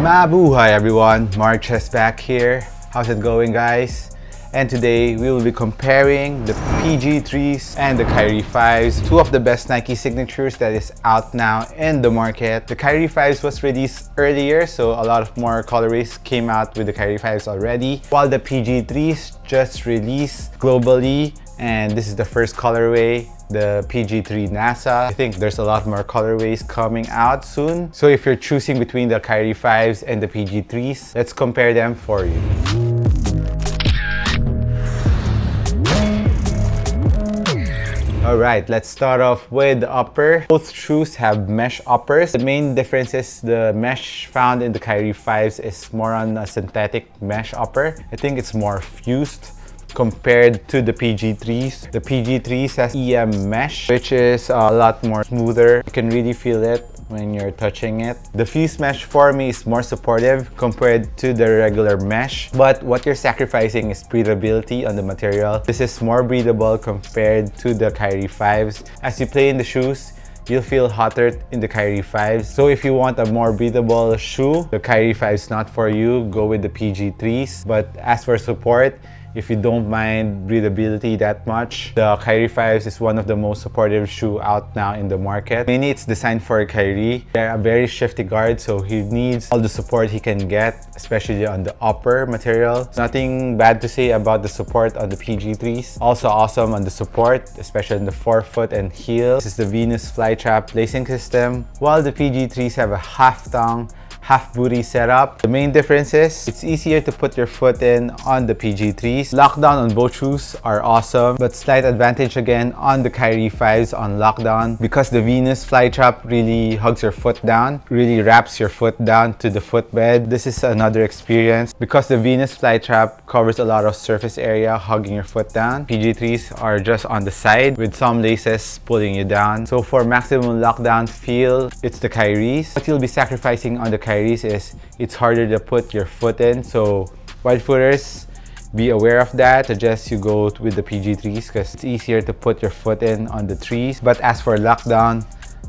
Mabuhay everyone, Marches back here. How's it going, guys? And today we will be comparing the PG3s and the KYRIE 5s, two of the best Nike signatures that is out now in the market. The KYRIE 5s was released earlier, so a lot of more colorways came out with the KYRIE 5s already, while the PG3s just released globally, and this is the first colorway, the PG3 NASA. I think there's a lot more colorways coming out soon. So if you're choosing between the KYRIE 5s and the PG3s, let's compare them for you. Alright, let's start off with the upper. Both shoes have mesh uppers. The main difference is the mesh found in the KYRIE 5s is more on a synthetic mesh upper. I think it's more fused compared to the PG3s. The PG3s has EM mesh, which is a lot more smoother. You can really feel it when you're touching it. The fused mesh for me is more supportive compared to the regular mesh, but what you're sacrificing is breathability on the material. This is more breathable compared to the KYRIE 5s. As you play in the shoes, you'll feel hotter in the KYRIE 5s. So if you want a more breathable shoe, the KYRIE 5 is not for you, go with the PG3s. But as for support, if you don't mind breathability that much, the KYRIE 5s is one of the most supportive shoe out now in the market. Mainly it's designed for KYRIE. They're a very shifty guard, so he needs all the support he can get, especially on the upper material. Nothing bad to say about the support on the PG3s. Also awesome on the support, especially on the forefoot and heel. This is the Venus flytrap lacing system, while the PG3s have a half tongue, half booty setup. The main difference is it's easier to put your foot in on the PG3s. Lockdown on both shoes are awesome, but slight advantage again on the KYRIE 5s on lockdown because the Venus flytrap really hugs your foot down, really wraps your foot down to the footbed. This is another experience because the Venus flytrap covers a lot of surface area, hugging your foot down. PG3s are just on the side with some laces pulling you down. So for maximum lockdown feel, it's the KYRIEs. What you'll be sacrificing on the KYRIEs is it's harder to put your foot in, so wide footers, be aware of that. Suggest you go with the PG3s because it's easier to put your foot in on the 3s. But as for lockdown,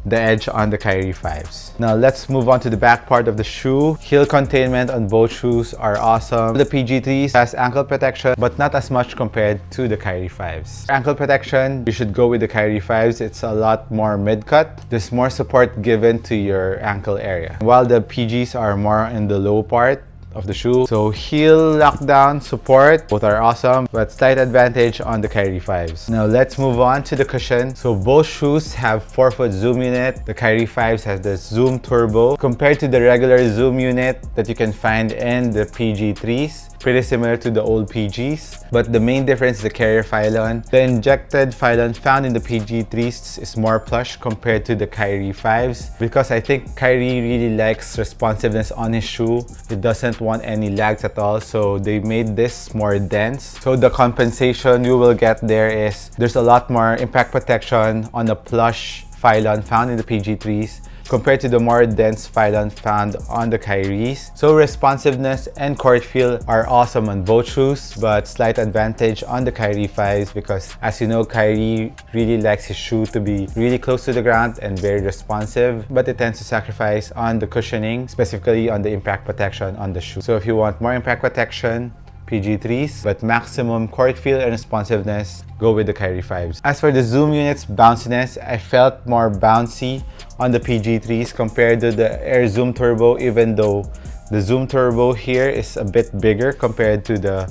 the edge on the KYRIE 5s. Now let's move on to the back part of the shoe. Heel containment on both shoes are awesome. The PG3s has ankle protection, but not as much compared to the KYRIE 5s. Ankle protection, you should go with the KYRIE 5s. It's a lot more mid-cut. There's more support given to your ankle area, while the PGs are more in the low part of the shoe. So heel lockdown support, both are awesome, but slight advantage on the KYRIE 5s. Now let's move on to the cushion. So both shoes have forefoot zoom unit. The KYRIE 5s has the zoom turbo compared to the regular zoom unit that you can find in the PG3s. Pretty similar to the old PGs, but the main difference is the carrier phylon. The injected phylon found in the PG3s is more plush compared to the KYRIE 5s because I think KYRIE really likes responsiveness on his shoe. It doesn't want any lags at all, so they made this more dense. So the compensation you will get there is there's a lot more impact protection on the plush phylon found in the PG3s compared to the more dense phylon found on the KYRIEs. So responsiveness and court feel are awesome on both shoes, but slight advantage on the KYRIE 5s because as you know, KYRIE really likes his shoe to be really close to the ground and very responsive, but it tends to sacrifice on the cushioning, specifically on the impact protection on the shoe. So if you want more impact protection, PG3s, but maximum court feel and responsiveness, go with the KYRIE 5s. As for the zoom unit's bounciness, I felt more bouncy on the PG3s compared to the Air Zoom Turbo, even though the Zoom Turbo here is a bit bigger compared to the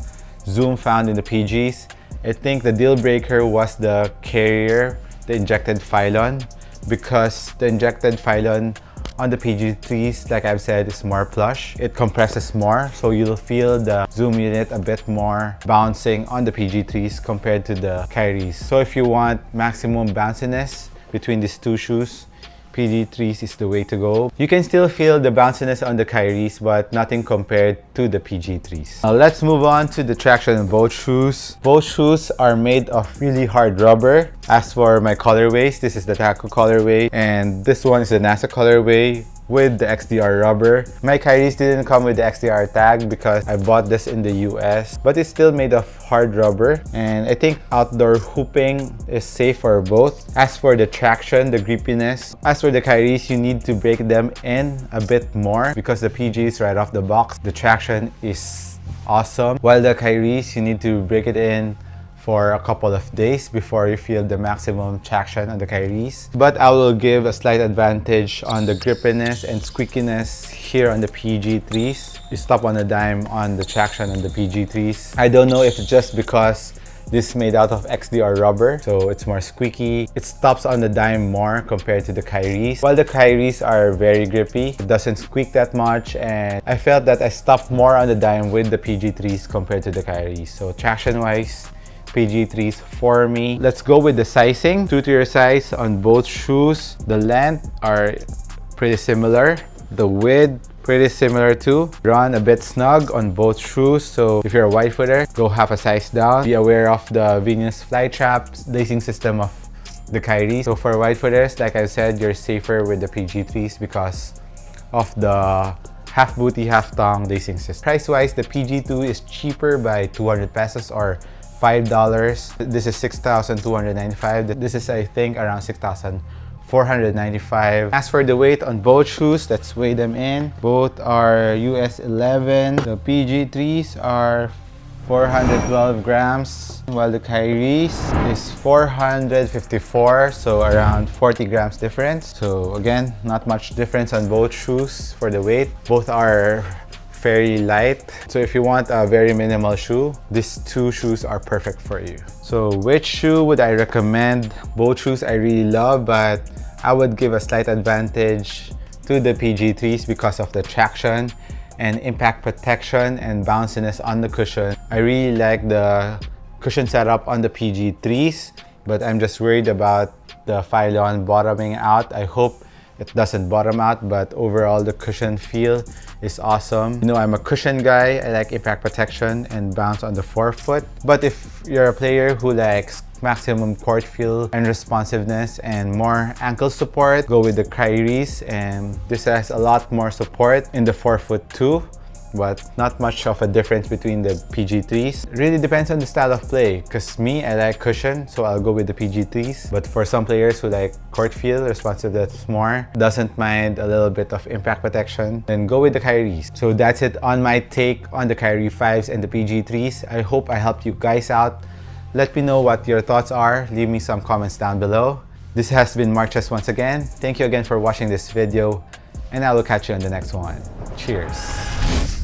zoom found in the PGs. I think the deal breaker was the KYRIE, the injected phylon, because the injected phylon on the PG3s, like I've said, is more plush. It compresses more, so you'll feel the zoom unit a bit more bouncing on the PG3s compared to the KYRIEs. So if you want maximum bounciness between these two shoes, PG3s is the way to go. You can still feel the bounciness on the KYRIEs, but nothing compared to the PG3s. Now let's move on to the traction on both shoes. Both shoes are made of really hard rubber. As for my colorways, this is the Taco colorway, and this one is the NASA colorway. with the XDR rubber. My KYRIEs didn't come with the XDR tag because I bought this in the US, but it's still made of hard rubber, and I think outdoor hooping is safe for both. As for the traction, the grippiness, as for the KYRIEs, you need to break them in a bit more because the PGs right off the box, the traction is awesome. While the KYRIEs, you need to break it in for a couple of days before you feel the maximum traction on the KYRIEs. But I will give a slight advantage on the grippiness and squeakiness here on the PG3s. You stop on a dime on the traction on the PG3s. I don't know if it's just because this is made out of XDR rubber, so it's more squeaky. It stops on the dime more compared to the KYRIEs. While the KYRIEs are very grippy, it doesn't squeak that much, and I felt that I stopped more on the dime with the PG3s compared to the KYRIEs. So traction-wise, PG3s for me. Let's go with the sizing. True to your size on both shoes. The length are pretty similar. The width pretty similar too. Run a bit snug on both shoes, so if you're a wide footer, go half a size down. Be aware of the Venus flytrap lacing system of the KYRIE. So for wide footers, like I said, you're safer with the PG3s because of the half booty, half thong lacing system. Price wise, the PG2 is cheaper by 200 pesos or $5. This is 6,295. This is, I think, around 6,495. As for the weight on both shoes, let's weigh them in. Both are US 11. The PG3s are 412 grams, while the KYRIEs is 454, so around 40 grams difference. So again, not much difference on both shoes for the weight. Both are very light, so if you want a very minimal shoe, these two shoes are perfect for you. So which shoe would I recommend? Both shoes I really love, but I would give a slight advantage to the PG3s because of the traction and impact protection and bounciness on the cushion. I really like the cushion setup on the PG3s, but I'm just worried about the Phylon bottoming out. I hope it doesn't bottom out, but overall the cushion feel is awesome. You know, I'm a cushion guy. I like impact protection and bounce on the forefoot. But if you're a player who likes maximum court feel and responsiveness and more ankle support, go with the KYRIEs, and this has a lot more support in the forefoot too, but not much of a difference between the PG3s. It really depends on the style of play, because me, I like cushion, so I'll go with the PG3s. But for some players who like court feel, responsiveness more, doesn't mind a little bit of impact protection, then go with the KYRIEs. So that's it on my take on the KYRIE 5s and the PG3s. I hope I helped you guys out. Let me know what your thoughts are. Leave me some comments down below. This has been Marches once again. Thank you again for watching this video, and I will catch you on the next one. Cheers!